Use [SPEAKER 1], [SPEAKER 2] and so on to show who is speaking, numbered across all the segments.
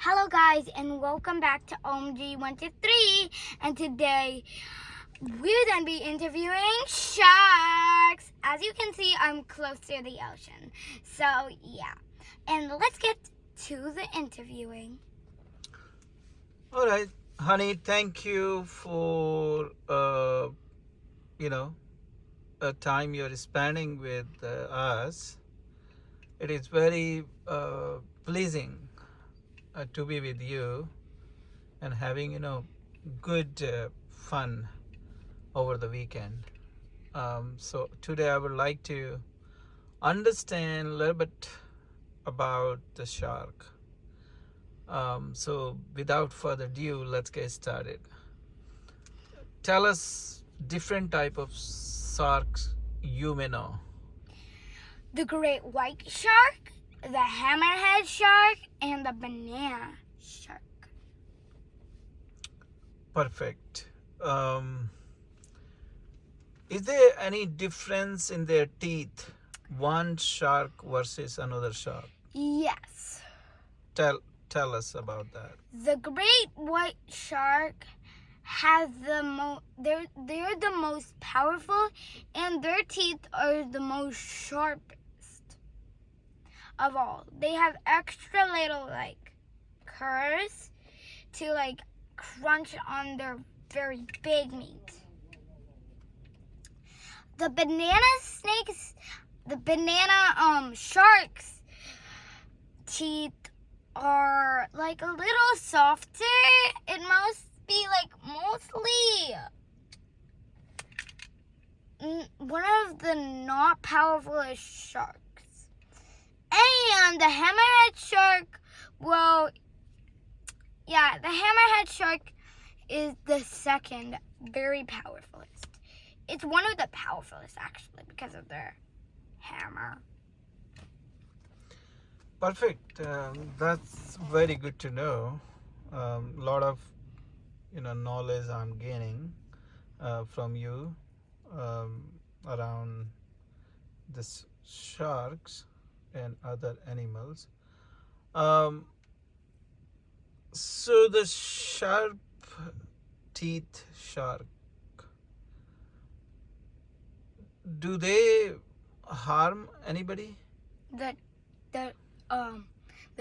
[SPEAKER 1] Hello guys and welcome back to OMG123, and today we're going to be interviewing sharks. As you can see, I'm close to the ocean. So yeah, and let's get to the interviewing.
[SPEAKER 2] All right, honey, thank you for a time you're spending with us. It is very pleasing to be with you and having good fun over the weekend. So today I would like to understand a little bit about the shark. So without further ado, let's get started. Tell us different type of sharks you may know.
[SPEAKER 1] The great white shark, the hammerhead shark, and the banana shark.
[SPEAKER 2] Perfect. Is there any difference in their teeth, one shark versus another shark?
[SPEAKER 1] Yes.
[SPEAKER 2] Tell us about that.
[SPEAKER 1] The great white shark has they're the most powerful, and their teeth are the most sharpest of all. They have extra little curves to crunch on their very big meat. The banana sharks teeth are a little softer. It must be mostly one of the not powerful sharks. And the hammerhead shark, the hammerhead shark is the second very powerfulest. It's one of the powerfulest actually because of their hammer.
[SPEAKER 2] Perfect. That's very good to know. Lot of knowledge I'm gaining from you around this sharks and other animals. So the sharp teeth shark, do they harm anybody?
[SPEAKER 1] The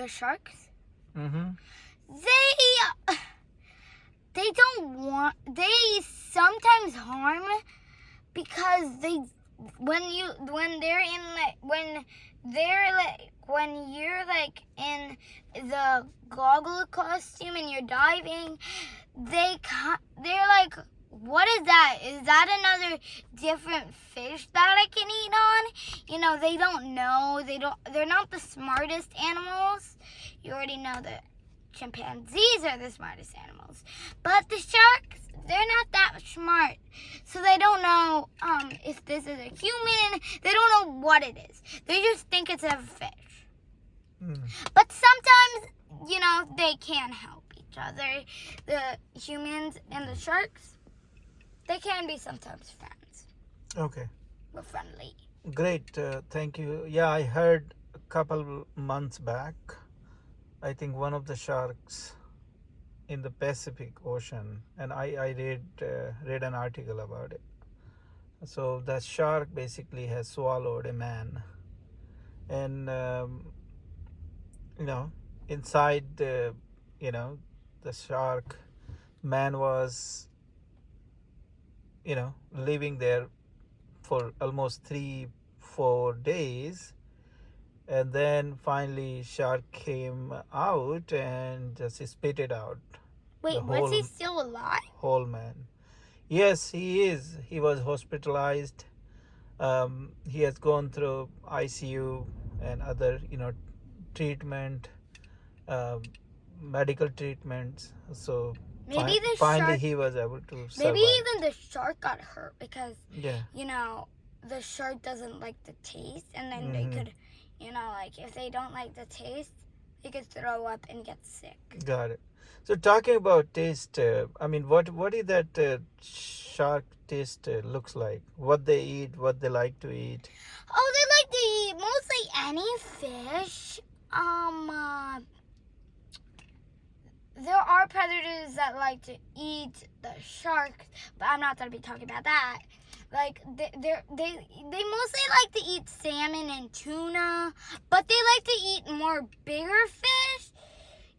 [SPEAKER 1] sharks,
[SPEAKER 2] Mm-hmm.
[SPEAKER 1] they sometimes harm because when you're in the goggle costume and you're diving, they're what is that? Is that another different fish that I can eat on? They don't know. They're not the smartest animals. You already know that chimpanzees are the smartest animals. But the sharks, they're not that smart. So they don't know if this is a human. They don't know what it is. They just think it's a fish. But sometimes, they can help each other. The humans and the sharks, they can be sometimes friends.
[SPEAKER 2] Okay.
[SPEAKER 1] We're friendly.
[SPEAKER 2] Great. Thank you. Yeah, I heard a couple months back, I think one of the sharks in the Pacific Ocean, and I read an article about it. So the shark basically has swallowed a man, and inside the shark, man was living there for almost 3-4 days, and then finally shark came out and just spit it out.
[SPEAKER 1] Wait, was he still alive?
[SPEAKER 2] Whole man. Yes, he is. He was hospitalized. He has gone through ICU and other treatment, medical treatments. So finally he was able to survive.
[SPEAKER 1] Maybe even the shark got hurt because the shark doesn't like the taste, and then they could if they don't like the taste, they could throw up and get sick.
[SPEAKER 2] Got it. So talking about taste, what is that shark taste looks like? What they eat, what they like to eat?
[SPEAKER 1] Oh, they like to eat mostly any fish. creatures that like to eat the sharks, but I'm not gonna be talking about that. Like they mostly like to eat salmon and tuna, but they like to eat more bigger fish.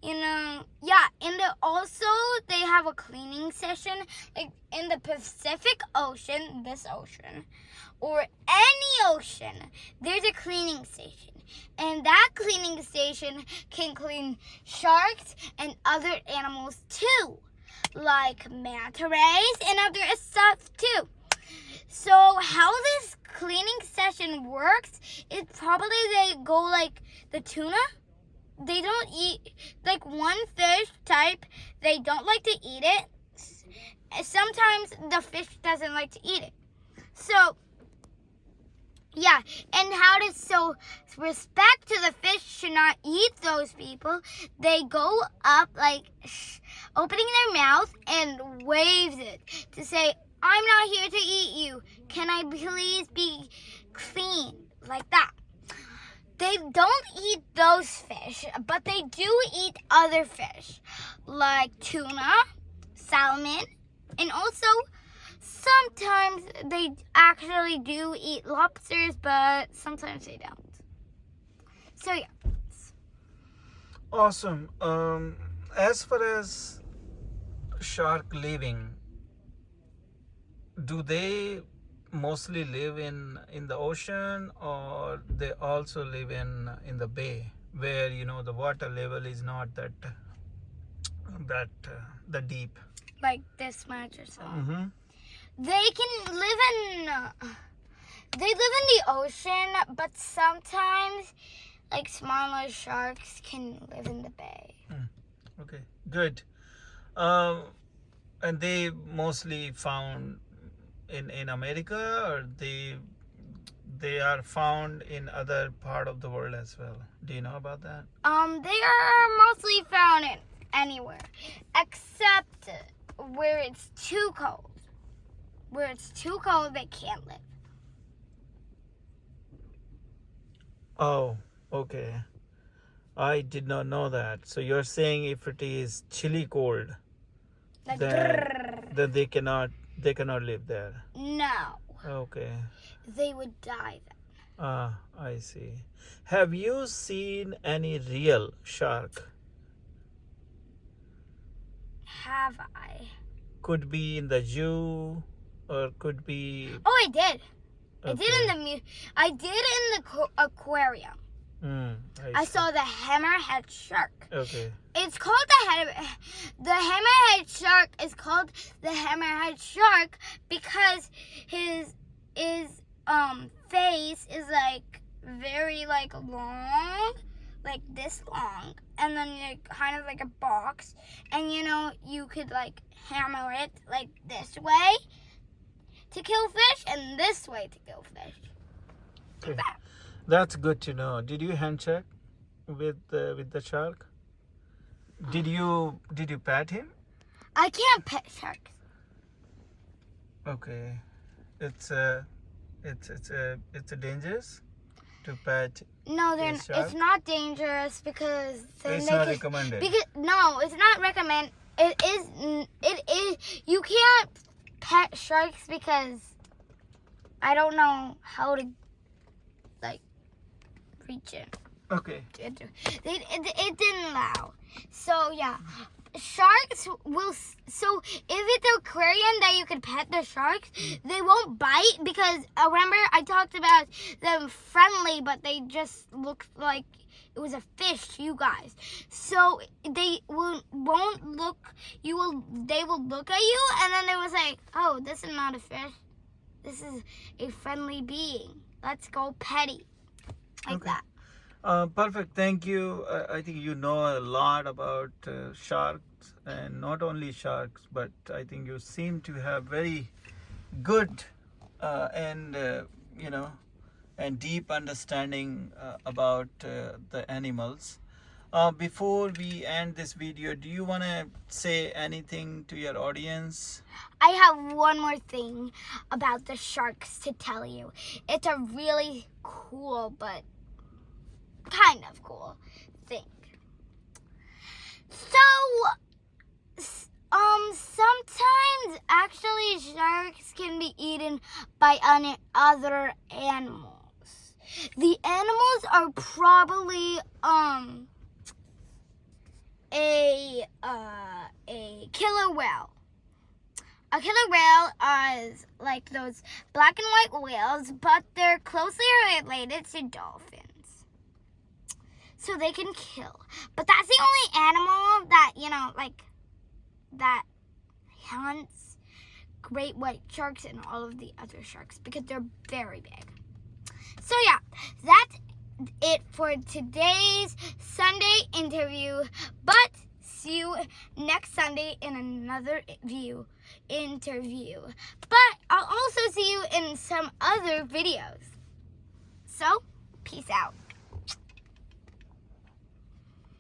[SPEAKER 1] Yeah, and also they have a cleaning session, like in the Pacific Ocean, this ocean, or any ocean, there's a cleaning station. And that cleaning station can clean sharks and other animals too, like manta rays and other stuff too. So how this cleaning session works is probably they go like the tuna. They don't eat, like one fish type, they don't like to eat it. Sometimes the fish doesn't like to eat it. So, yeah, and so respect to the fish should not eat those people. They go up, like, opening their mouth and waves it to say, I'm not here to eat you. Can I please be clean? Like that. They don't eat those fish, but they do eat other fish, like tuna, salmon, and also sometimes they actually do eat lobsters, but sometimes they don't. So yeah.
[SPEAKER 2] Awesome. As far as shark living, do they mostly live in the ocean, or they also live in the bay, where the water level is not that deep?
[SPEAKER 1] Like this much or so.
[SPEAKER 2] Mm-hmm.
[SPEAKER 1] They live in the ocean, but sometimes like smaller sharks can live in the bay.
[SPEAKER 2] Okay, good. And they mostly found in America, or they are found in other part of the world as well? Do you know about that?
[SPEAKER 1] They are mostly found in anywhere except where it's too cold. Where it's too cold, they can't live.
[SPEAKER 2] Oh, okay. I did not know that. So you're saying if it is chilly cold,
[SPEAKER 1] Like
[SPEAKER 2] then they cannot live there.
[SPEAKER 1] No.
[SPEAKER 2] Okay.
[SPEAKER 1] They would die then.
[SPEAKER 2] Ah, I see. Have you seen any real shark?
[SPEAKER 1] Have I?
[SPEAKER 2] Could be in the zoo, or could be.
[SPEAKER 1] Oh, I did.
[SPEAKER 2] Okay.
[SPEAKER 1] I did in the aquarium. I saw the hammerhead shark.
[SPEAKER 2] Okay.
[SPEAKER 1] It's called the hammerhead shark is called the hammerhead shark because his face is like very like long, like this long, and then kind of like a box, and you could like hammer it like this way to kill fish and this way to kill fish.
[SPEAKER 2] Okay.
[SPEAKER 1] Like that.
[SPEAKER 2] That's good to know. Did you hand check with the shark? Did you pet him?
[SPEAKER 1] I can't pet sharks.
[SPEAKER 2] Okay, it's dangerous to pet.
[SPEAKER 1] No,
[SPEAKER 2] a shark?
[SPEAKER 1] it's not dangerous because
[SPEAKER 2] It's not recommended.
[SPEAKER 1] No, it's not recommended. It is. You can't pet sharks because I don't know how to like reach it.
[SPEAKER 2] Okay.
[SPEAKER 1] It didn't allow. So yeah, sharks will. So if it's an aquarium that you could pet the sharks, they won't bite because remember I talked about them friendly, but they just looked like it was a fish to you guys. So they won't look. They will look at you, and then they will say, "Oh, this is not a fish. This is a friendly being. Let's go petty." Like
[SPEAKER 2] Okay.
[SPEAKER 1] that.
[SPEAKER 2] Perfect. Thank you. I think you know a lot about sharks, and not only sharks, but I think you seem to have very good and deep understanding about the animals. Before we end this video, do you want to say anything to your audience?
[SPEAKER 1] I have one more thing about the sharks to tell you. It's a really cool, but kind of cool thing. So, eaten by other animals. The animals are probably a killer whale. A killer whale is like those black and white whales, but they're closely related to dolphins. So they can kill. But that's the only animal that, that hunts great white sharks and all of the other sharks because they're very big. So yeah, that's it for today's Sunday interview. But see you next Sunday in another interview. But I'll also see you in some other videos. So, peace out.